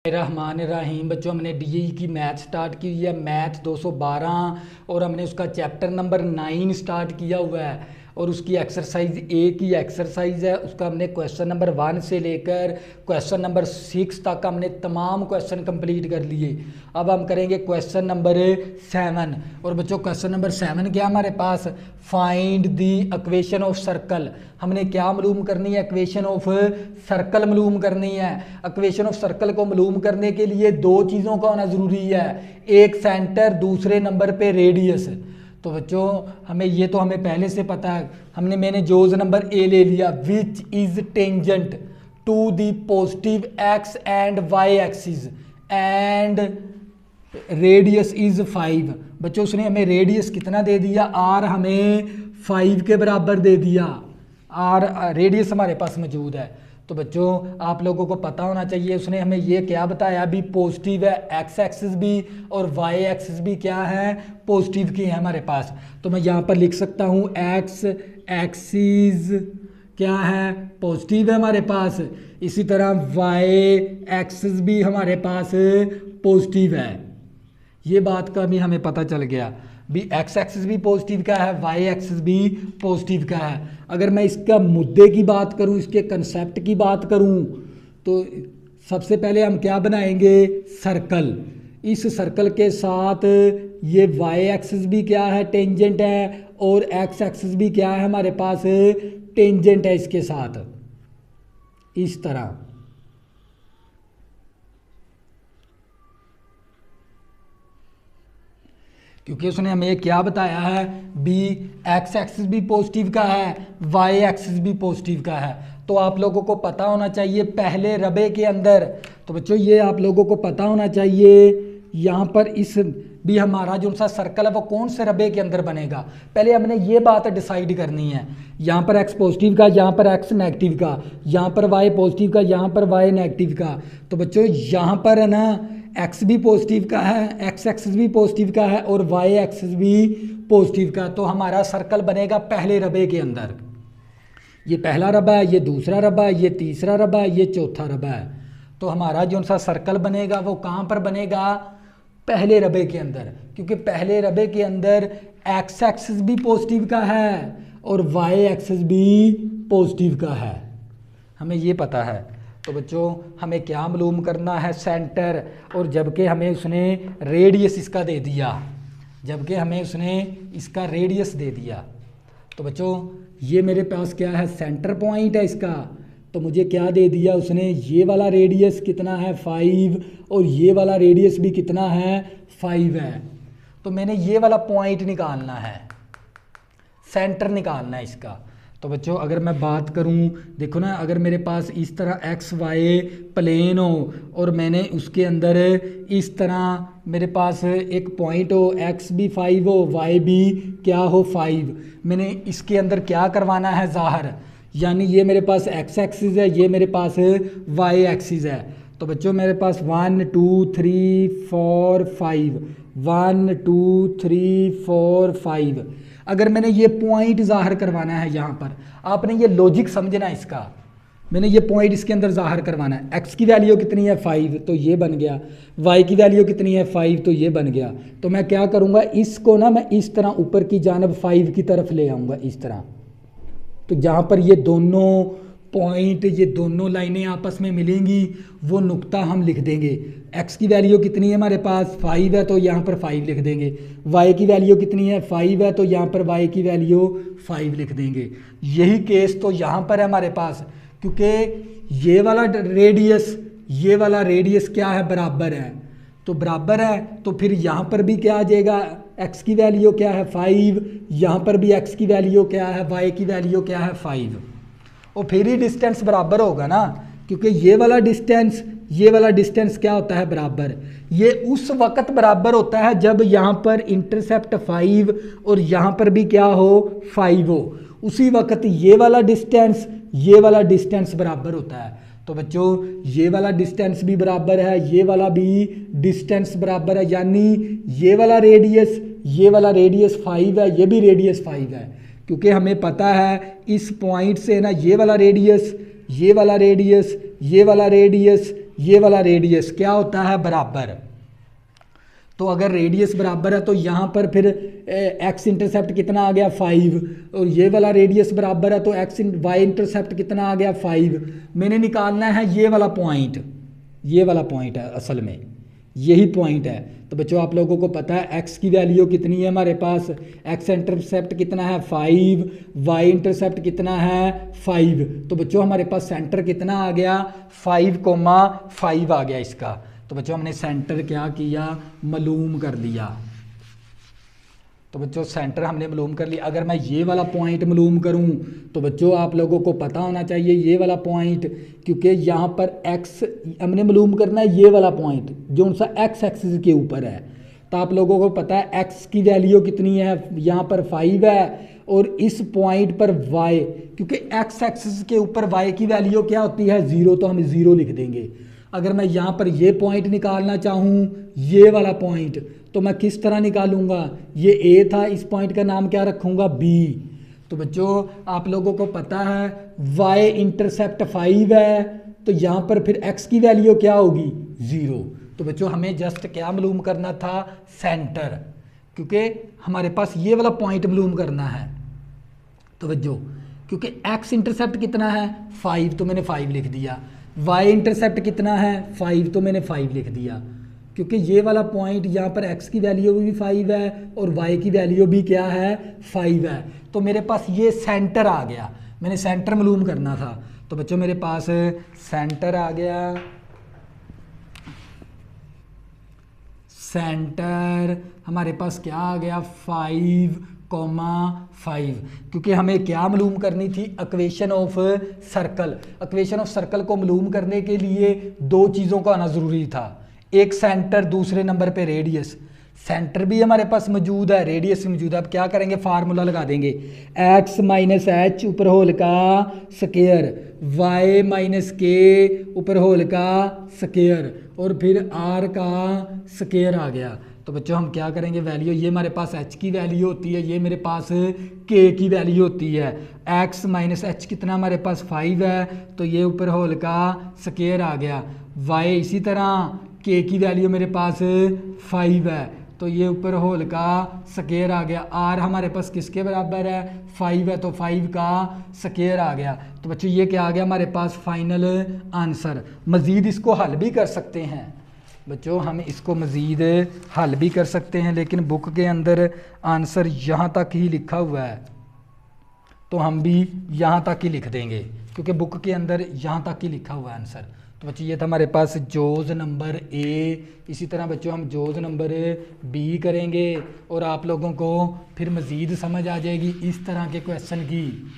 रहमान रहीम। बच्चों हमने डीई की मैथ स्टार्ट की हुई है, मैथ 212, और हमने उसका चैप्टर नंबर 9 स्टार्ट किया हुआ है और उसकी एक्सरसाइज ए की एक्सरसाइज है। उसका हमने क्वेश्चन नंबर 1 से लेकर क्वेश्चन नंबर 6 तक हमने तमाम क्वेश्चन कंप्लीट कर लिए। अब हम करेंगे क्वेश्चन नंबर 7। और बच्चों क्वेश्चन नंबर 7 क्या हमारे पास, find the equation of circle. हमने क्या मालूम करनी है, इक्वेशन ऑफ सर्कल मालूम करनी है। इक्वेशन ऑफ सर्कल को मालूम करने के लिए दो चीज़ों का होना ज़रूरी है, एक सेंटर, दूसरे नंबर पे रेडियस। तो बच्चों हमें पहले से पता है, मैंने जोज नंबर ए ले लिया, which is tangent to the positive X and Y axis and radius is 5। बच्चों उसने हमें रेडियस कितना दे दिया, आर हमें 5 के बराबर दे दिया, आर रेडियस हमारे पास मौजूद है। तो बच्चों आप लोगों को पता होना चाहिए उसने हमें ये क्या बताया, भी पॉजिटिव है, एक्स एक्सिस भी और वाई एक्सिस भी क्या है, पॉजिटिव की है हमारे पास। तो मैं यहाँ पर लिख सकता हूँ एक्स एक्सिस क्या है, पॉजिटिव है हमारे पास। इसी तरह वाई एक्सिस भी हमारे पास पॉजिटिव है। ये बात का भी हमें पता चल गया, भी एक्स एक्सिस भी पॉजिटिव का है, वाई एक्सिस भी पॉजिटिव का है। अगर मैं इसका मुद्दे की बात करूं, इसके कंसेप्ट की बात करूं, तो सबसे पहले हम क्या बनाएंगे, सर्कल। इस सर्कल के साथ ये वाई एक्सिस भी क्या है, टेंजेंट है, और एक्स एक्सिस भी क्या है हमारे पास, टेंजेंट है इसके साथ, इस तरह। क्योंकि उसने हमें क्या बताया है, बी एक्स एक्सिस भी पॉजिटिव का है, वाई एक्सिस भी पॉजिटिव का है। तो आप लोगों को पता होना चाहिए पहले रबे के अंदर, तो बच्चों ये आप लोगों को पता होना चाहिए यहाँ पर इस भी हमारा जो सा सर्कल है वो कौन से रबे के अंदर बनेगा। पहले हमने ये बात डिसाइड करनी है, यहाँ पर एक्स पॉजिटिव का, यहाँ पर एक्स नेगेटिव का, यहाँ पर वाई पॉजिटिव का, यहाँ पर वाई नेगेटिव का। तो बच्चों यहाँ पर है ना एक्स भी पॉजिटिव का है, एक्स एक्सिस भी पॉजिटिव का है और वाई एक्सिस भी पॉजिटिव का। तो हमारा सर्कल बनेगा पहले रबे के अंदर। ये पहला रबा है, ये दूसरा रबा है, ये तीसरा रबा है, ये चौथा रबा है। तो हमारा जो सा सर्कल बनेगा वो कहाँ पर बनेगा, पहले रबे के अंदर। क्योंकि पहले रबे के अंदर एक्स एक्सिस भी पॉजिटिव का है और वाई एक्सिस भी पॉजिटिव का है, हमें ये पता है। तो बच्चों हमें क्या मालूम करना है, सेंटर। और जबकि हमें उसने रेडियस इसका दे दिया, जबकि हमें उसने इसका रेडियस दे दिया। तो बच्चों ये मेरे पास क्या है, सेंटर पॉइंट है इसका। तो मुझे क्या दे दिया उसने, ये वाला रेडियस कितना है 5, और ये वाला रेडियस भी कितना है 5 है। तो मैंने ये वाला पॉइंट निकालना है, सेंटर निकालना है इसका। तो बच्चों अगर मैं बात करूं, देखो ना, अगर मेरे पास इस तरह एक्स वाई प्लेन हो और मैंने उसके अंदर इस तरह मेरे पास एक पॉइंट हो, एक्स भी 5 हो, वाई भी क्या हो 5, मैंने इसके अंदर क्या करवाना है, ज़ाहिर। यानी ये मेरे पास एक्स एक्सिस है, ये मेरे पास वाई एक्सिस है। तो बच्चों मेरे पास 1 2 3 4 5, 1 2 3 4 5। अगर मैंने ये पॉइंट ज़ाहिर करवाना है यहाँ पर, आपने ये लॉजिक समझना है इसका। मैंने ये पॉइंट इसके अंदर ज़ाहिर करवाना है, एक्स की वैल्यू कितनी है 5, तो ये बन गया, वाई की वैल्यू कितनी है 5, तो ये बन गया। तो मैं क्या करूँगा, इसको ना मैं इस तरह ऊपर की जानब 5 की तरफ ले आऊँगा, इस तरह। तो जहाँ पर ये दोनों पॉइंट, ये दोनों लाइनें आपस में मिलेंगी, वो नुक्ता हम लिख देंगे। एक्स की वैल्यू कितनी है हमारे पास 5 है, तो यहाँ पर 5 लिख देंगे। वाई की वैल्यू कितनी है 5 है, तो यहाँ पर वाई की वैल्यू 5 लिख देंगे। यही केस तो यहाँ पर है हमारे पास, क्योंकि ये वाला रेडियस क्या है, बराबर है। तो बराबर है, तो फिर यहाँ पर भी क्या आ जाएगा, एक्स की वैल्यू क्या है 5, यहाँ पर भी एक्स की वैल्यू क्या है, वाई की वैल्यू क्या है 5, और फिर ही डिस्टेंस बराबर होगा ना। क्योंकि ये वाला डिस्टेंस क्या होता है, बराबर। ये उस वक्त बराबर होता है जब यहाँ पर इंटरसेप्ट 5 और यहाँ पर भी क्या हो 5 हो, उसी वक्त ये वाला डिस्टेंस बराबर होता है। तो बच्चों ये वाला डिस्टेंस भी बराबर है, ये वाला भी डिस्टेंस बराबर है, यानी ये वाला रेडियस 5 है, ये भी रेडियस 5 है। क्योंकि हमें पता है इस पॉइंट से ना ये वाला रेडियस, ये वाला रेडियस, ये वाला रेडियस, ये वाला रेडियस क्या होता है, बराबर। तो अगर रेडियस बराबर है तो यहाँ पर फिर एक्स इंटरसेप्ट कितना आ गया 5, और ये वाला रेडियस बराबर है तो एक्स वाई इंटरसेप्ट कितना आ गया 5। मैंने निकालना है ये वाला पॉइंट, ये वाला पॉइंट है असल में, यही पॉइंट है। तो बच्चों आप लोगों को पता है एक्स की वैल्यू कितनी है हमारे पास, एक्स इंटरसेप्ट कितना है 5, वाई इंटरसेप्ट कितना है 5। तो बच्चों हमारे पास सेंटर कितना आ गया 5,5 आ गया इसका। तो बच्चों हमने सेंटर क्या किया, मालूम कर लिया। तो बच्चों सेंटर हमने मालूम कर लिया। अगर मैं ये वाला पॉइंट मालूम करूं तो बच्चों आप लोगों को पता होना चाहिए ये वाला पॉइंट, क्योंकि यहाँ पर एक्स हमने मालूम करना है, ये वाला पॉइंट जो सा एक्स एक्सिस के ऊपर है। तो आप लोगों को पता है एक्स की वैल्यू कितनी है, यहाँ पर 5 है, और इस पॉइंट पर वाई, क्योंकि एक्स एक्सिस के ऊपर वाई की वैल्यू क्या होती है 0, तो हम 0 लिख देंगे। अगर मैं यहाँ पर ये पॉइंट निकालना चाहूँ, ये वाला पॉइंट, तो मैं किस तरह निकालूंगा, ये ए था, इस पॉइंट का नाम क्या रखूँगा बी। तो बच्चों आप लोगों को पता है वाई इंटरसेप्ट 5 है, तो यहाँ पर फिर एक्स की वैल्यू क्या होगी 0। तो बच्चों हमें जस्ट क्या मालूम करना था, सेंटर, क्योंकि हमारे पास ये वाला पॉइंट मालूम करना है। तो बच्चों क्योंकि एक्स इंटरसेप्ट कितना है 5, तो मैंने 5 लिख दिया। वाई इंटरसेप्ट कितना है 5, तो मैंने 5 लिख दिया, क्योंकि ये वाला पॉइंट यहाँ पर x की वैल्यू भी 5 है और y की वैल्यू भी क्या है 5 है। तो मेरे पास ये सेंटर आ गया, मैंने सेंटर मालूम करना था। तो बच्चों मेरे पास सेंटर आ गया, सेंटर हमारे पास क्या आ गया 5,5, क्योंकि हमें क्या मालूम करनी थी, equation of circle. Equation of circle को मालूम करने के लिए दो चीज़ों का आना ज़रूरी था, एक सेंटर, दूसरे नंबर पे रेडियस। सेंटर भी हमारे पास मौजूद है, रेडियस भी मौजूद है। अब क्या करेंगे, फार्मूला लगा देंगे, x माइनस एच ऊपर होल का स्केयर, y माइनस के ऊपर होल का स्केयर, और फिर r का स्केयर आ गया। तो बच्चों हम क्या करेंगे, वैल्यू ये हमारे पास h की वैल्यू होती है, ये मेरे पास k की वैल्यू होती है। x माइनस एच कितना हमारे पास 5 है, तो ये ऊपर होल का स्केयर आ गया। y इसी तरह k की वैल्यू मेरे पास 5 है, तो ये ऊपर होल का स्केयर आ गया। r हमारे पास किसके बराबर है 5 है, तो 5 का स्केयर आ गया। तो बच्चों ये क्या आ गया हमारे पास फाइनल आंसर। मज़ीद इसको हल भी कर सकते हैं बच्चों, हम इसको मज़ीद हल भी कर सकते हैं, लेकिन बुक के अंदर आंसर यहाँ तक ही लिखा हुआ है, तो हम भी यहाँ तक ही लिख देंगे, क्योंकि बुक के अंदर यहाँ तक ही लिखा हुआ है आंसर। तो बच्चों ये था हमारे पास जोज़ नंबर ए। इसी तरह बच्चों हम जोज़ नंबर बी करेंगे, और आप लोगों को फिर मज़ीद समझ आ जाएगी इस तरह के क्वेश्चन की।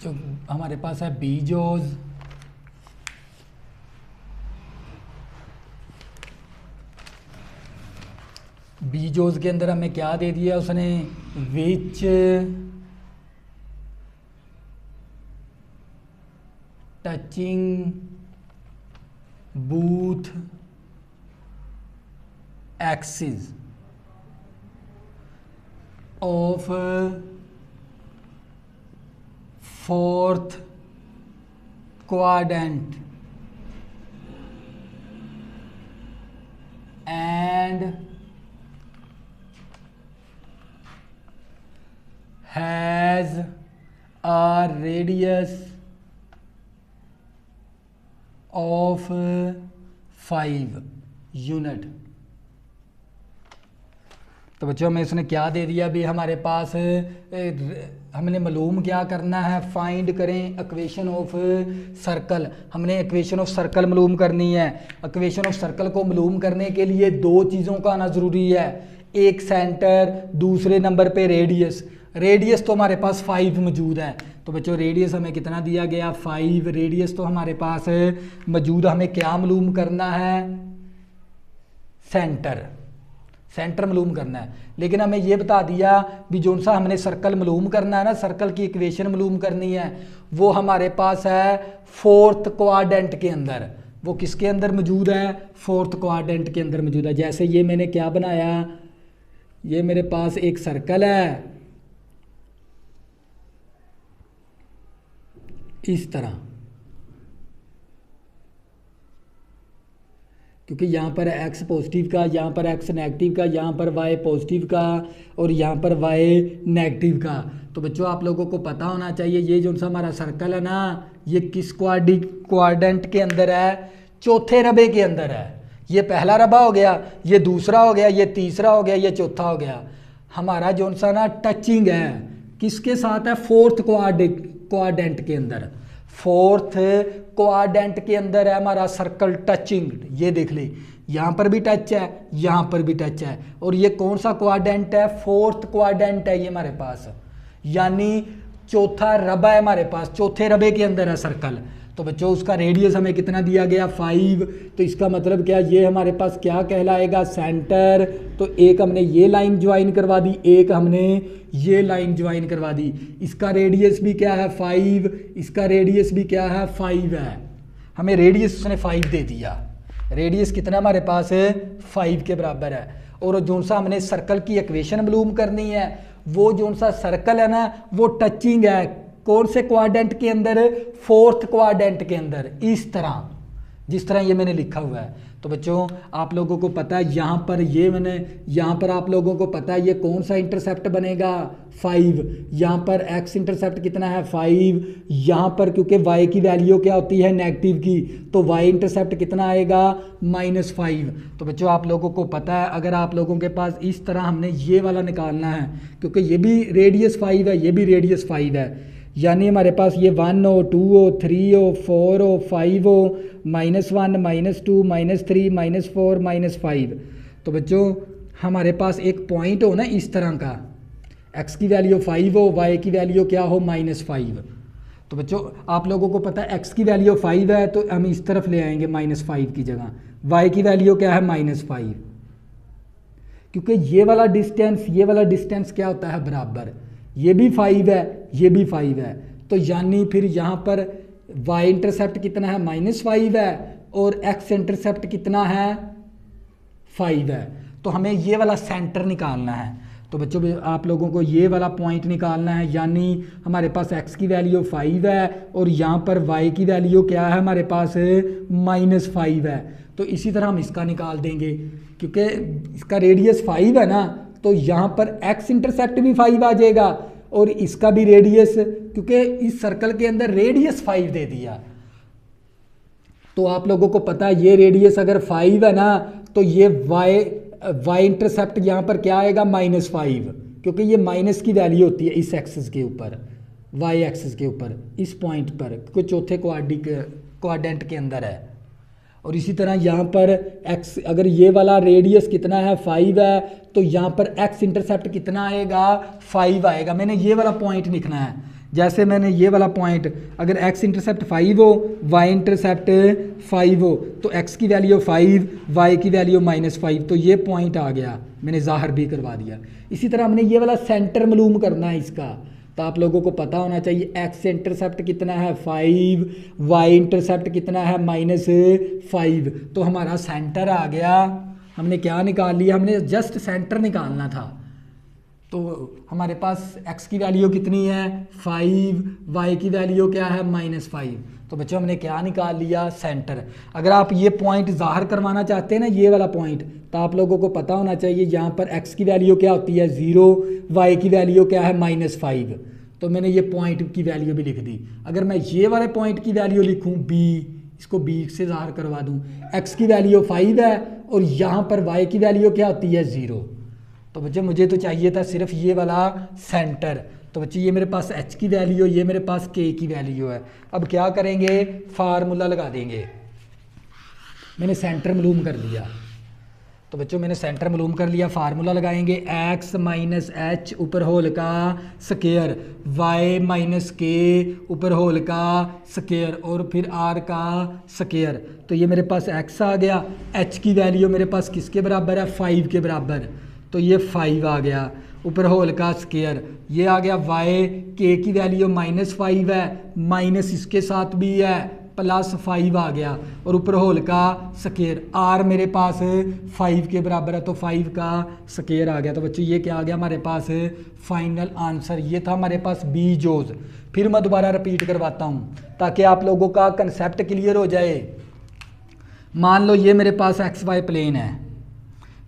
जो हमारे पास है बी जोज, बी जोज के अंदर हमें क्या दे दिया उसने, which touching both axis of fourth quadrant and has a radius of 5 unit। तो बच्चों हमें इसने क्या दे दिया भी, हमारे पास हमने मालूम क्या करना है, फाइंड करें इक्वेशन ऑफ सर्कल। हमने इक्वेशन ऑफ सर्कल मालूम करनी है। इक्वेशन ऑफ सर्कल को मालूम करने के लिए दो चीज़ों का आना ज़रूरी है, एक सेंटर, दूसरे नंबर पे रेडियस। रेडियस तो हमारे पास 5 मौजूद है, तो बच्चों रेडियस हमें कितना दिया गया 5, रेडियस तो हमारे पास मौजूद। हमें क्या मालूम करना है, सेंटर। सेंटर मालूम करना है। लेकिन हमें ये बता दिया भी जो सा हमने सर्कल मालूम करना है ना, सर्कल की इक्वेशन मालूम करनी है, वो हमारे पास है फोर्थ क्वाड्रेंट के अंदर। वो किसके अंदर मौजूद है? फोर्थ क्वाड्रेंट के अंदर मौजूद है। जैसे ये मैंने क्या बनाया, ये मेरे पास एक सर्कल है इस तरह, क्योंकि यहाँ पर x पॉजिटिव का, यहाँ पर x नेगेटिव का, यहाँ पर y पॉजिटिव का और यहाँ पर y नेगेटिव का। तो बच्चों आप लोगों को पता होना चाहिए ये जो सा हमारा सर्कल है ना, ये किस क्वाड्रेंट के अंदर है? चौथे रबे के अंदर है। ये पहला रबा हो गया, ये दूसरा हो गया, ये तीसरा हो गया, ये चौथा हो गया। हमारा जो सा ना टचिंग है किसके साथ है? फोर्थ क्वाड्रेंट के अंदर। फोर्थ क्वाड्रेंट के अंदर है हमारा सर्कल टचिंग। ये देख ले, यहाँ पर भी टच है, यहाँ पर भी टच है। और ये कौन सा क्वाड्रेंट है? फोर्थ क्वाड्रेंट है ये हमारे पास, यानी चौथा रबा है हमारे पास, चौथे रबे के अंदर है सर्कल। तो बच्चों उसका रेडियस हमें कितना दिया गया? 5। तो इसका मतलब क्या, ये हमारे पास क्या कहलाएगा? सेंटर। तो एक हमने ये लाइन ज्वाइन करवा दी, एक हमने ये लाइन ज्वाइन करवा दी। इसका रेडियस भी क्या है? 5। इसका रेडियस भी क्या है? 5 है। हमें रेडियस उसने 5 दे दिया। रेडियस कितना हमारे पास है? 5 के बराबर है। और जो सा हमने सर्कल की इक्वेशन मालूम करनी है, वो जो सा सर्कल है ना, वो टचिंग है कौन से क्वाड्रेंट के अंदर? फोर्थ क्वाड्रेंट के अंदर। इस तरह, जिस तरह ये मैंने लिखा हुआ है। तो बच्चों आप लोगों को पता है यहाँ पर, ये मैंने यहाँ पर आप लोगों को पता है ये कौन सा इंटरसेप्ट बनेगा? 5। यहाँ पर x इंटरसेप्ट कितना है? 5। यहाँ पर क्योंकि y की वैल्यू क्या होती है? नेगेटिव की, तो y इंटरसेप्ट कितना आएगा? -5। तो बच्चों आप लोगों को पता है, अगर आप लोगों के पास इस तरह हमने ये वाला निकालना है, क्योंकि ये भी रेडियस 5 है, ये भी रेडियस 5 है, यानी हमारे पास ये 1 हो, 2 हो, 3 हो, 4 हो, 5 हो, -1, -2, -3, -4, -5। तो बच्चों हमारे पास एक पॉइंट हो ना इस तरह का, x की वैल्यू 5 हो, y की वैल्यू क्या हो? -5। तो बच्चों आप लोगों को पता है x की वैल्यू 5 है, तो हम इस तरफ ले आएंगे -5 की जगह। y की वैल्यू क्या है? -5। क्योंकि ये वाला डिस्टेंस क्या होता है? बराबर। ये भी 5 है, ये भी 5 है, तो यानी फिर यहाँ पर y इंटरसेप्ट कितना है? -5 है, और x इंटरसेप्ट कितना है? 5 है। तो हमें ये वाला सेंटर निकालना है। तो बच्चों आप लोगों को ये वाला पॉइंट निकालना है, यानी हमारे पास x की वैल्यू 5 है और यहाँ पर y की वैल्यू क्या है? हमारे पास -5 है। तो इसी तरह हम इसका निकाल देंगे, क्योंकि इसका रेडियस 5 है ना, तो यहाँ पर x इंटरसेप्ट भी 5 आ जाएगा और इसका भी रेडियस, क्योंकि इस सर्कल के अंदर रेडियस 5 दे दिया। तो आप लोगों को पता है ये रेडियस अगर 5 है ना, तो ये y इंटरसेप्ट यहाँ पर क्या आएगा? -5, क्योंकि ये माइनस की वैल्यू होती है इस एक्सिस के ऊपर, y एक्सिस के ऊपर, इस पॉइंट पर, क्योंकि चौथे क्वाड्रेंट के अंदर है। और इसी तरह यहाँ पर x, अगर ये वाला रेडियस कितना है? 5 है, तो यहाँ पर x इंटरसेप्ट कितना आएगा? 5 आएगा। मैंने ये वाला पॉइंट लिखना है, जैसे मैंने ये वाला पॉइंट, अगर x इंटरसेप्ट 5 हो, y इंटरसेप्ट 5 हो, तो x की वैल्यू 5, y की वैल्यू -5, तो ये पॉइंट आ गया, मैंने ज़ाहिर भी करवा दिया। इसी तरह हमने ये वाला सेंटर मालूम करना है इसका, तो आप लोगों को पता होना चाहिए x इंटरसेप्ट कितना है? 5, y इंटरसेप्ट कितना है? -5। तो हमारा सेंटर आ गया। हमने क्या निकाल लिया? हमने जस्ट सेंटर निकालना था। तो हमारे पास x की वैल्यू कितनी है? 5, y की वैल्यू क्या है? -5। तो बच्चों हमने क्या निकाल लिया? सेंटर। अगर आप ये पॉइंट ज़ाहिर करवाना चाहते हैं ना, ये वाला पॉइंट, तो आप लोगों को पता होना चाहिए यहाँ पर x की वैल्यू क्या होती है? 0, y की वैल्यू क्या है? -5। तो मैंने ये पॉइंट की वैल्यू भी लिख दी। अगर मैं ये वाले पॉइंट की वैल्यू लिखूँ b, इसको b से ज़ाहिर करवा दूँ, x की वैल्यू 5 है और यहाँ पर y की वैल्यू क्या होती है? 0। तो बच्चे मुझे तो चाहिए था सिर्फ ये वाला सेंटर। तो बच्चे ये मेरे पास h की वैल्यू, ये मेरे पास k की वैल्यू है। अब क्या करेंगे? फार्मूला लगा देंगे। मैंने सेंटर मालूम कर लिया। तो बच्चों मैंने सेंटर मालूम कर लिया, फार्मूला लगाएंगे x माइनस एच ऊपर होल का स्केयर, y माइनस के ऊपर होल का स्केयर और फिर r का स्केयर। तो ये मेरे पास x आ गया, h की वैल्यू मेरे पास किसके बराबर है, 5 के बराबर, तो ये 5 आ गया ऊपर होल का स्केयर। ये आ गया y, k की वैल्यू -5 है, माइनस इसके साथ भी है, +5 आ गया और ऊपर होल का स्केयर। r मेरे पास 5 के बराबर है तो 5 का स्केयर आ गया। तो बच्चों ये क्या आ गया हमारे पास, फाइनल आंसर। ये था हमारे पास बी जोज। फिर मैं दोबारा रिपीट करवाता हूँ ताकि आप लोगों का कंसेप्ट क्लियर हो जाए। मान लो ये मेरे पास एक्स वाई प्लेन है,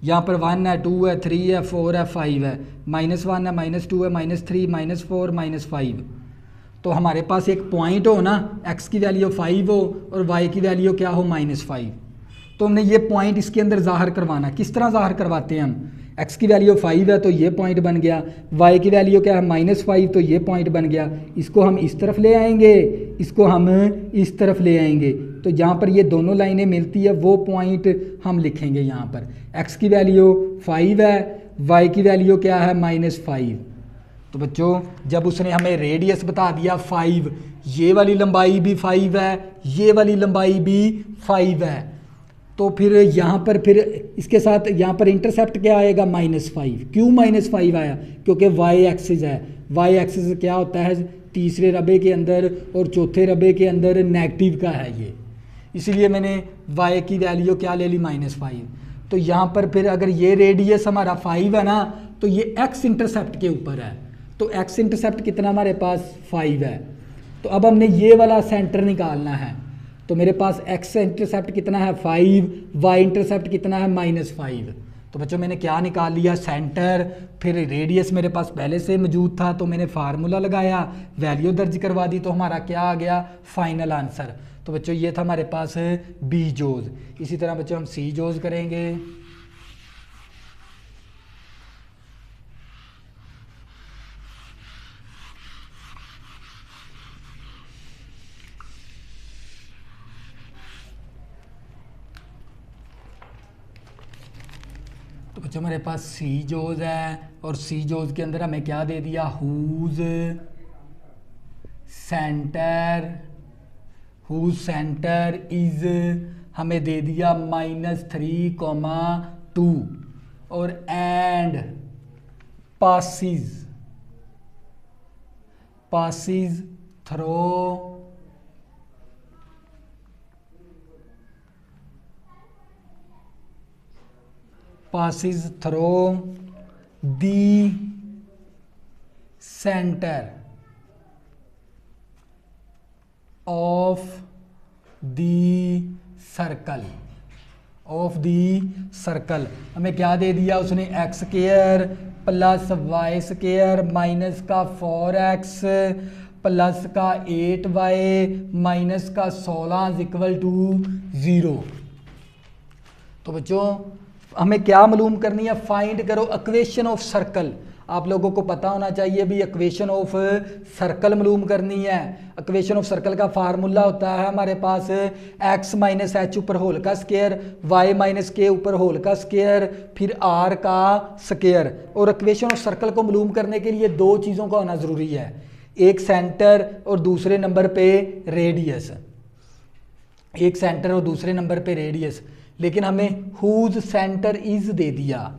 यहाँ पर 1 है, 2 है, 3 है, 4 है, 5 है, -1 है, -2 है, -3, -4, -5। तो हमारे पास एक पॉइंट हो ना, x की वैल्यू 5 हो और y की वैल्यू क्या हो, -5। तो हमने ये पॉइंट इसके अंदर ज़ाहिर करवाना। किस तरह ज़ाहिर करवाते हैं हम, x की वैल्यू 5 है तो ये पॉइंट बन गया, y की वैल्यू क्या है, -5, तो ये पॉइंट बन गया। इसको हम इस तरफ ले आएंगे, इसको हम इस तरफ ले आएंगे, तो जहाँ पर ये दोनों लाइनें मिलती है वो पॉइंट हम लिखेंगे। यहाँ पर x की वैल्यू 5 है, y की वैल्यू क्या है, -5। तो बच्चों जब उसने हमें रेडियस बता दिया 5, ये वाली लंबाई भी 5 है, ये वाली लंबाई भी 5 है, तो फिर यहाँ पर फिर इसके साथ यहाँ पर इंटरसेप्ट क्या आएगा, -5। क्यों -5 आया, क्योंकि y एक्सिस है। y एक्सिस क्या होता है, तीसरे रबे के अंदर और चौथे रबे के अंदर नेगेटिव का है ये, इसलिए मैंने y की वैल्यू क्या ले ली, -5। तो यहाँ पर फिर अगर ये रेडियस हमारा 5 है ना, तो ये x इंटरसेप्ट के ऊपर है, तो x इंटरसेप्ट कितना हमारे पास 5 है। तो अब हमने ये वाला सेंटर निकालना है, तो मेरे पास x इंटरसेप्ट कितना है 5, y इंटरसेप्ट कितना है -5। तो बच्चों मैंने क्या निकाल लिया, सेंटर, फिर रेडियस मेरे पास पहले से मौजूद था तो मैंने फार्मूला लगाया, वैल्यू दर्ज करवा दी, तो हमारा क्या आ गया, फाइनल आंसर। तो बच्चों ये था हमारे पास बी जोज। इसी तरह बच्चों हम सी जोज करेंगे। तो बच्चों हमारे पास सी जोज है और सी जोज के अंदर हमें क्या दे दिया, हुज सेंटर इज हमें दे दिया -3,2 और and passes through the center of the circle। हमें क्या दे दिया उसने, x² + y² माइनस का 4x प्लस का 8y माइनस का 16 = 0। तो बच्चों हमें क्या मालूम करनी है, फाइंड करो इक्वेशन ऑफ सर्कल। आप लोगों को पता होना चाहिए भी इक्वेशन ऑफ सर्कल मालूम करनी है। इक्वेशन ऑफ सर्कल का फार्मूला होता है हमारे पास x माइनस एच ऊपर होल का स्केयर, y माइनस के ऊपर होल का स्केयर, फिर r का स्केयर। और इक्वेशन ऑफ सर्कल को मालूम करने के लिए दो चीज़ों का होना ज़रूरी है, एक सेंटर और दूसरे नंबर पे रेडियस। एक सेंटर और दूसरे नंबर पे रेडियस, लेकिन हमें हुज सेंटर इज दे दिया,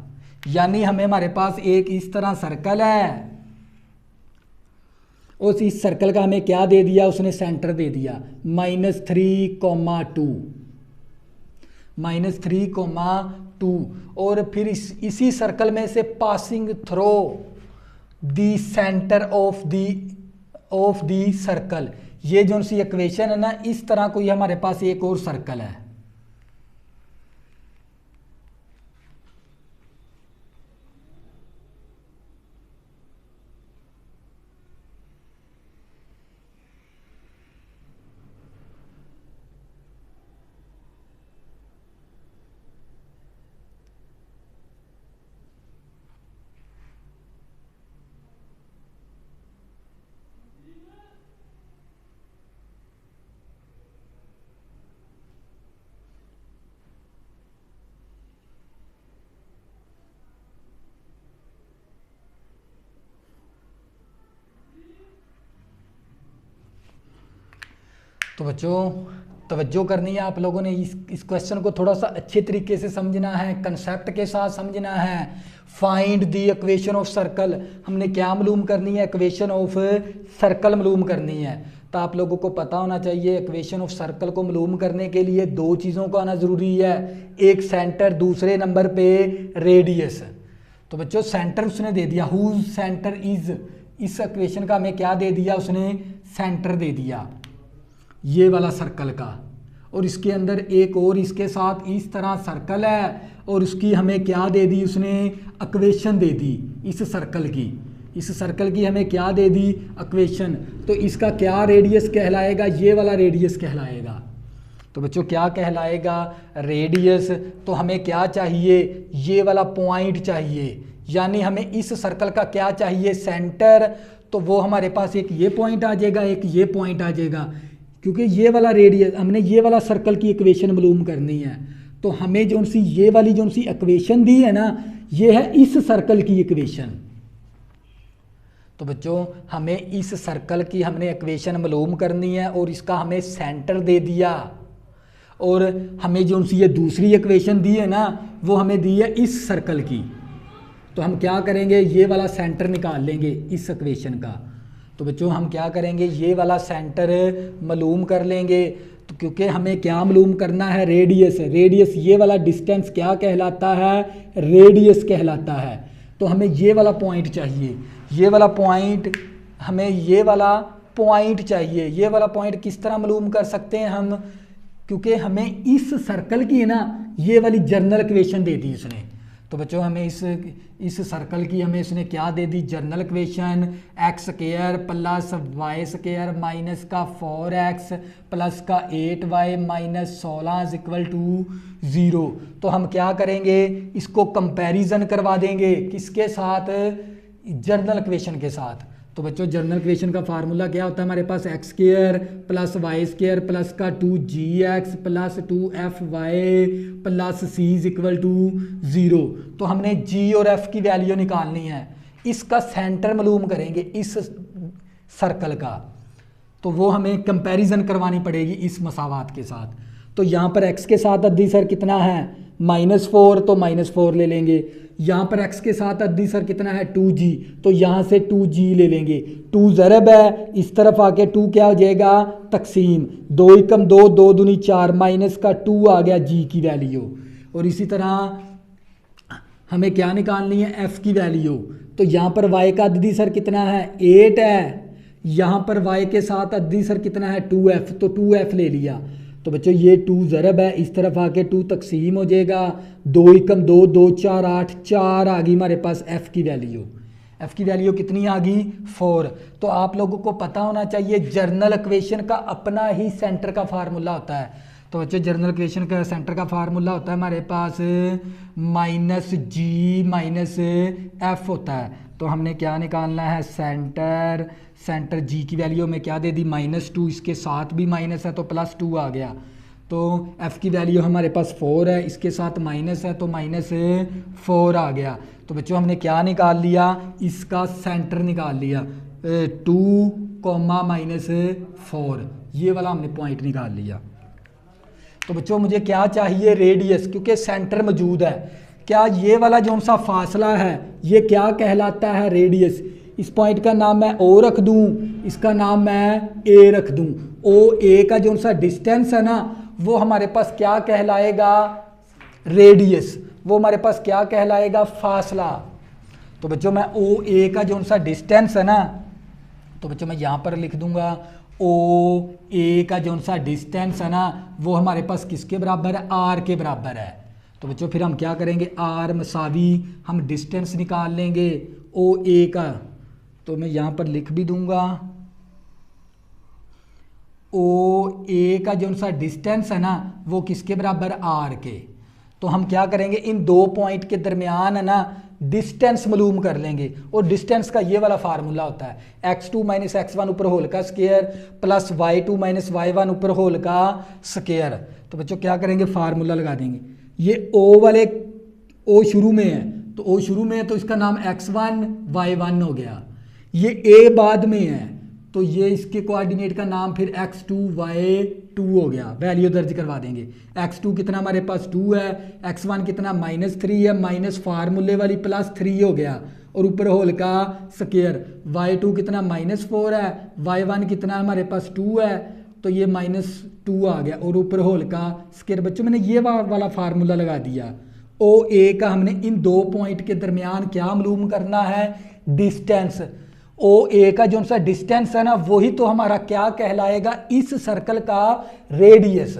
यानी हमें हमारे पास एक इस तरह सर्कल है, उस इस सर्कल का हमें क्या दे दिया उसने, सेंटर दे दिया -3,2 और फिर इसी सर्कल में से passing throw the centre of the circle. ये जो सी इक्वेशन है ना, इस तरह कोई हमारे पास एक और सर्कल है। तो बच्चों तवज्जो करनी है आप लोगों ने, इस क्वेश्चन को थोड़ा सा अच्छे तरीके से समझना है, कंसेप्ट के साथ समझना है। Find the equation of circle, हमने क्या मालूम करनी है, इक्वेशन ऑफ सर्कल मालूम करनी है। तो आप लोगों को पता होना चाहिए इक्वेशन ऑफ सर्कल को मालूम करने के लिए दो चीज़ों को आना ज़रूरी है, एक सेंटर, दूसरे नंबर पे रेडियस। तो बच्चों सेंटर उसने दे दिया, हुज सेंटर इज, इस इक्वेशन का हमें क्या दे दिया उसने, सेंटर दे दिया ये वाला सर्कल का। और इसके अंदर एक और इसके साथ इस तरह सर्कल है और उसकी हमें क्या दे दी उसने, इक्वेशन दे दी इस सर्कल की, इस सर्कल की हमें क्या दे दी, इक्वेशन। तो इसका क्या रेडियस कहलाएगा, ये वाला रेडियस कहलाएगा। तो बच्चों क्या कहलाएगा, रेडियस। तो हमें क्या चाहिए, ये वाला पॉइंट चाहिए, यानी हमें इस सर्कल का क्या चाहिए, सेंटर। तो वो हमारे पास एक ये पॉइंट आ जाएगा, एक ये पॉइंट आ जाएगा, क्योंकि ये वाला रेडियस, हमने ये वाला सर्कल की इक्वेशन मालूम करनी है। तो हमें जो सी ये वाली जो सी इक्वेशन दी है ना, ये है इस सर्कल की इक्वेशन। तो बच्चों हमें इस सर्कल की हमने इक्वेशन मालूम करनी है और इसका हमें सेंटर दे दिया। और हमें जो सी ये दूसरी इक्वेशन दी है ना, वो हमें दी है इस सर्कल की। तो हम क्या करेंगे, ये वाला सेंटर निकाल लेंगे इस इक्वेशन का। तो बच्चों हम क्या करेंगे, ये वाला सेंटर मालूम कर लेंगे। तो क्योंकि हमें क्या मालूम करना है, रेडियस। रेडियस ये वाला डिस्टेंस क्या कहलाता है, रेडियस कहलाता है। तो हमें ये वाला पॉइंट चाहिए, ये वाला पॉइंट, हमें ये वाला पॉइंट चाहिए। ये वाला पॉइंट किस तरह मालूम कर सकते हैं हम, क्योंकि हमें इस सर्कल की है ना ये वाली जर्नल इक्वेशन दे दी उसने। तो बच्चों हमें इस सर्कल की हमें इसने क्या दे दी, general equation, x square plus y square minus का 4x प्लस का 8y minus 16 is equal to 0। तो हम क्या करेंगे, इसको कंपैरिजन करवा देंगे किसके साथ, जर्नल इक्वेशन के साथ। तो बच्चों जर्नल इक्वेशन का फार्मूला क्या होता है हमारे पास, x square plus y square plus का 2gx plus 2fy plus c is equal to 0। तो हमने g और f की वैल्यू निकालनी है, इसका सेंटर मालूम करेंगे इस सर्कल का। तो वो हमें कंपैरिजन करवानी पड़ेगी इस मसावात के साथ। तो यहाँ पर x के साथ अद्दीसर कितना है, -4, तो -4 ले लेंगे। यहाँ पर x के साथ अद्दीसर कितना है, 2g, तो यहाँ से 2g ले लेंगे। 2 ज़रब है, इस तरफ आके 2 क्या हो जाएगा, तकसीम, 2 एकम 2, 2 दूनी 4, माइनस का 2 आ गया g की वैल्यू। और इसी तरह हमें क्या निकालनी है, f की वैल्यू। तो यहाँ पर y का अद्दीसर कितना है, 8 है। यहाँ पर y के साथ अद्दीसर कितना है, 2f, तो 2f ले लिया। तो बच्चों ये 2 ज़रब है, इस तरफ आके 2 तकसीम हो जाएगा, 2 एकम 2, 2 4 8, 4 आ गई हमारे पास f की वैल्यू। f की वैल्यू कितनी आ गई, 4। तो आप लोगों को पता होना चाहिए जर्नल इक्वेशन का अपना ही सेंटर का फार्मूला होता है। तो बच्चों जर्नल इक्वेशन का सेंटर का फार्मूला होता है हमारे पास -g-f होता है। तो हमने क्या निकालना है, सेंटर g की वैल्यू में क्या दे दी, -2, इसके साथ भी माइनस है तो +2 आ गया। तो f की वैल्यू हमारे पास 4 है, इसके साथ माइनस है तो -4 आ गया। तो बच्चों हमने क्या निकाल लिया, इसका सेंटर निकाल लिया, 2, -4, ये वाला हमने पॉइंट निकाल लिया। तो बच्चों मुझे क्या चाहिए, रेडियस, क्योंकि सेंटर मौजूद है। क्या ये वाला जो सा फासला है ये क्या कहलाता है, रेडियस। इस पॉइंट का नाम मैं O रख दूं, इसका नाम मैं A रख दूं। OA का जो सा डिस्टेंस है ना, वो हमारे पास क्या कहलाएगा, रेडियस। वो हमारे पास क्या कहलाएगा, फासला। तो बच्चों मैं OA का जो सा डिस्टेंस है ना, तो बच्चों मैं यहाँ पर लिख दूंगा OA का जो सा डिस्टेंस है ना, वो हमारे पास किसके बराबर है, R के बराबर है। तो बच्चों फिर हम क्या करेंगे, R मसावी हम डिस्टेंस निकाल लेंगे OA का। तो मैं यहाँ पर लिख भी दूंगा OA का जो सा डिस्टेंस है ना, वो किसके बराबर, R के। तो हम क्या करेंगे, इन दो पॉइंट के दरमियान है ना डिस्टेंस मालूम कर लेंगे। और डिस्टेंस का ये वाला फार्मूला होता है, x2 - x1 ऊपर होल का स्क्वायर प्लस y2 - y1 ऊपर होल का स्क्वायर। तो बच्चों क्या करेंगे, फार्मूला लगा देंगे। ये O वाले, O शुरू में है, तो O शुरू में है तो इसका नाम x1 y1 हो गया। ये A बाद में है तो ये इसके कोऑर्डिनेट का नाम फिर x2 y2 हो गया, वैल्यू दर्ज करवा देंगे। x2 कितना हमारे पास 2 है, x1 कितना -3 है, माइनस फार्मूले वाली +3 हो गया और ऊपर होल का स्क्वायर। y2 कितना -4 है, y1 कितना हमारे पास 2 है, तो ये -2 आ गया और ऊपर होल का स्क्वायर। बच्चों मैंने ये वाला फार्मूला लगा दिया। ओ ए का हमने इन दो पॉइंट के दरमियान क्या मालूम करना है, डिस्टेंस। ओ ए का जो सा डिस्टेंस है ना, वही तो हमारा क्या कहलाएगा, इस सर्कल का रेडियस।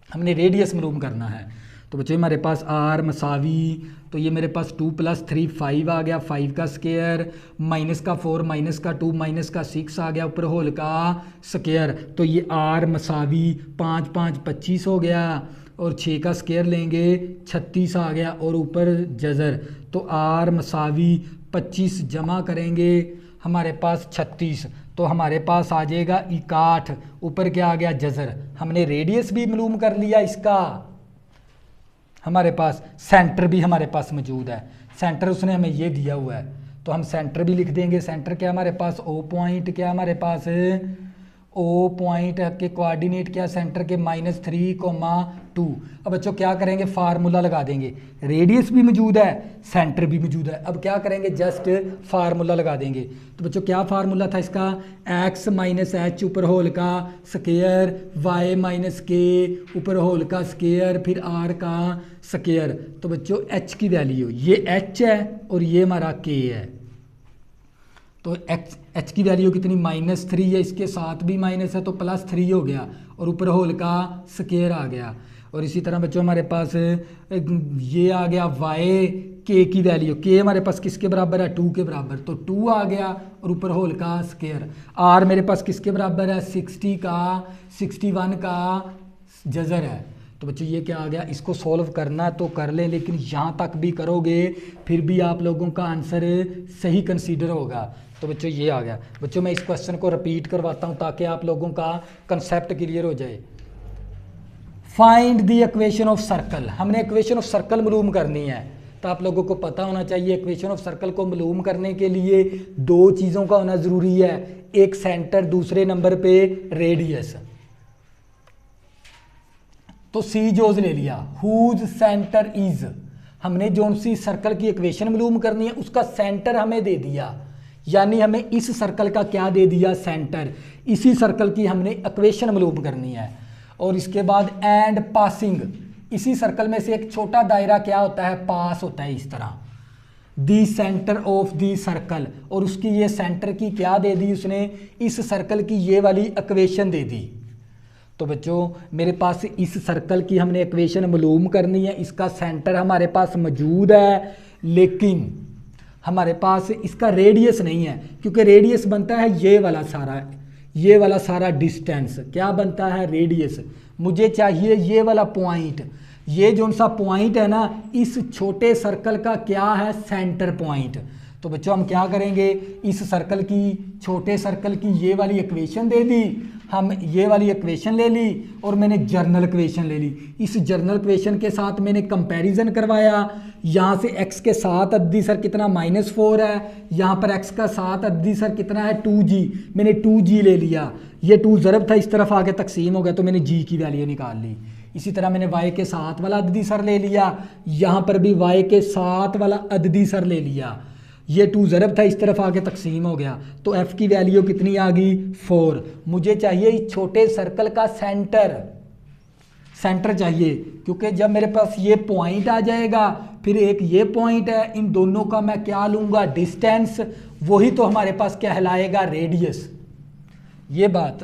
हमने रेडियस मालूम करना है। तो बच्चों हमारे पास आर मसावी, तो ये मेरे पास 2 + 3 5 आ गया, 5 का स्क्वायर, माइनस का 4 माइनस का 2 माइनस का 6 आ गया, ऊपर होल का स्क्वायर। तो ये आर मसावी 5 5 25 हो गया और 6 का स्क्वायर लेंगे 36 आ गया और ऊपर जज़र। तो आर मसावी 25 जमा करेंगे हमारे पास 36, तो हमारे पास आ जाएगा 61, ऊपर क्या आ गया जज़र। हमने रेडियस भी मालूम कर लिया इसका, हमारे पास सेंटर भी हमारे पास मौजूद है। सेंटर उसने हमें ये दिया हुआ है, तो हम सेंटर भी लिख देंगे। सेंटर क्या हमारे पास, ओ पॉइंट क्या हमारे पास है, ओ पॉइंट के कोऑर्डिनेट क्या सेंटर के -3,2। अब बच्चों क्या करेंगे, फार्मूला लगा देंगे। रेडियस भी मौजूद है, सेंटर भी मौजूद है। अब क्या करेंगे, जस्ट फार्मूला लगा देंगे। तो बच्चों क्या फार्मूला था इसका, x - h ऊपर होल का स्क्वायर, y - k ऊपर होल का स्क्वायर, फिर r का स्क्वायर। तो बच्चों h की वैल्यू, ये h है और ये हमारा k है। तो h की वैल्यू कितनी, -3 है, इसके साथ भी माइनस है तो +3 हो गया और ऊपर होल का स्क्वायर आ गया। और इसी तरह बच्चों हमारे पास ये आ गया y, k की वैल्यू, k हमारे पास किसके बराबर है, 2 के बराबर, तो 2 आ गया और ऊपर होल का स्क्वायर। r मेरे पास किसके बराबर है, 61 का जज़र है। तो बच्चों ये क्या आ गया, इसको सॉल्व करना तो कर लें, लेकिन यहाँ तक भी करोगे फिर भी आप लोगों का आंसर सही कंसीडर होगा। तो बच्चों ये आ गया। बच्चों मैं इस क्वेश्चन को रिपीट करवाता हूँ ताकि आप लोगों का कंसेप्ट क्लियर हो जाए। Find the equation of circle, हमने इक्वेशन ऑफ सर्कल मालूम करनी है। तो आप लोगों को पता होना चाहिए इक्वेशन ऑफ सर्कल को मालूम करने के लिए दो चीज़ों का होना ज़रूरी है, एक सेंटर, दूसरे नंबर पे रेडियस। तो सी जोज ले लिया, हुज सेंटर इज, हमने जो सी सर्कल की इक्वेशन मालूम करनी है उसका सेंटर हमें दे दिया, यानी हमें इस सर्कल का क्या दे दिया, सेंटर। इसी सर्कल की हमने इक्वेशन मालूम करनी है। और इसके बाद एंड पासिंग, इसी सर्कल में से एक छोटा दायरा क्या होता है, पास होता है इस तरह। The centre of the circle, और उसकी ये सेंटर की क्या दे दी उसने, इस सर्कल की ये वाली इक्वेशन दे दी। तो बच्चों मेरे पास इस सर्कल की हमने इक्वेशन मालूम करनी है, इसका सेंटर हमारे पास मौजूद है, लेकिन हमारे पास इसका रेडियस नहीं है, क्योंकि रेडियस बनता है ये वाला सारा डिस्टेंस क्या बनता है, रेडियस। मुझे चाहिए ये वाला पॉइंट, ये जो सा पॉइंट है ना इस छोटे सर्कल का क्या है, सेंटर पॉइंट। तो बच्चों हम क्या करेंगे, इस सर्कल की, छोटे सर्कल की ये वाली इक्वेशन दे दी, हम ये वाली इक्वेशन ले ली और मैंने जर्नल इक्वेशन ले ली। इस जर्नल इक्वेशन के साथ मैंने कंपैरिजन करवाया, यहाँ से x के साथ अद्दी सर कितना -4 है, यहाँ पर x का साथ अद्दी सर कितना है 2g, मैंने 2g ले लिया। ये 2 ज़रब था, इस तरफ आके तकसीम हो गया तो मैंने g की वैल्यू निकाल ली। इसी तरह मैंने y के साथ वाला अद्दी सर ले लिया, यहाँ पर भी y के साथ वाला अद्दी सर ले लिया। ये 2 ज़रब था, इस तरफ आके तकसीम हो गया, तो f की वैल्यू कितनी आ गई, 4। मुझे चाहिए इस छोटे सर्कल का सेंटर चाहिए, क्योंकि जब मेरे पास ये पॉइंट आ जाएगा, फिर एक ये पॉइंट है, इन दोनों का मैं क्या लूँगा, डिस्टेंस, वही तो हमारे पास कहलाएगा रेडियस। ये बात।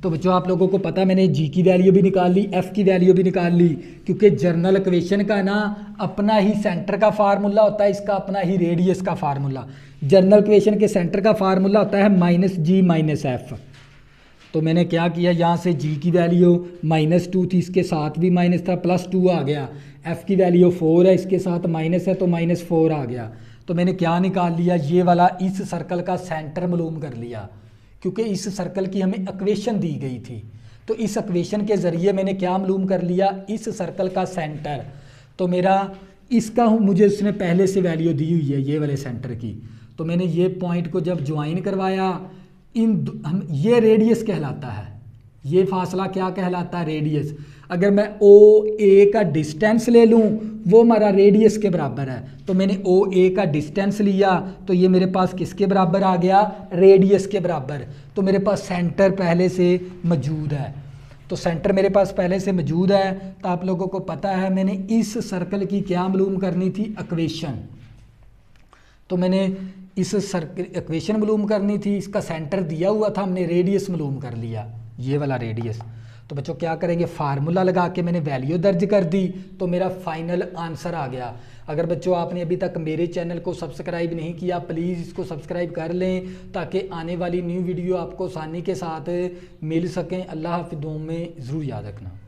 तो बच्चों आप लोगों को पता, मैंने g की वैल्यू भी निकाल ली, f की वैल्यू भी निकाल ली, क्योंकि जर्नल इक्वेशन का ना अपना ही सेंटर का फार्मूला होता है, इसका अपना ही रेडियस का फार्मूला। जर्नल इक्वेशन के सेंटर का फार्मूला होता है -g - f। तो मैंने क्या किया, यहाँ से g की वैल्यू -2 थी, इसके साथ भी माइनस था, +2 आ गया। f की वैल्यू 4 है, इसके साथ माइनस है तो -4 आ गया। तो मैंने क्या निकाल लिया, ये वाला इस सर्कल का सेंटर मालूम कर लिया, क्योंकि इस सर्कल की हमें इक्वेशन दी गई थी। तो इस इक्वेशन के ज़रिए मैंने क्या मालूम कर लिया, इस सर्कल का सेंटर। तो मेरा इसका मुझे उसने पहले से वैल्यू दी हुई है ये वाले सेंटर की, तो मैंने ये पॉइंट को जब ज्वाइन करवाया, ये रेडियस कहलाता है, ये फासला क्या कहलाता है, रेडियस। अगर मैं ओ ए का डिस्टेंस ले लूँ वो हमारा रेडियस के बराबर है, तो मैंने ओ ए का डिस्टेंस लिया तो ये मेरे पास किसके बराबर आ गया, रेडियस के बराबर। तो मेरे पास सेंटर पहले से मौजूद है, तो सेंटर मेरे पास पहले से मौजूद है। तो आप लोगों को पता है मैंने इस सर्कल की क्या मालूम करनी थी, इक्वेशन। तो मैंने इस सर्कल इक्वेशन मालूम करनी थी, इसका सेंटर दिया हुआ था, हमने रेडियस मालूम कर लिया, ये वाला रेडियस। तो बच्चों क्या करेंगे, फार्मूला लगा के मैंने वैल्यू दर्ज कर दी तो मेरा फाइनल आंसर आ गया। अगर बच्चों आपने अभी तक मेरे चैनल को सब्सक्राइब नहीं किया, प्लीज़ इसको सब्सक्राइब कर लें ताकि आने वाली न्यू वीडियो आपको आसानी के साथ मिल सकें। अल्लाह हाफ़िज़, दुआ में ज़रूर याद रखना।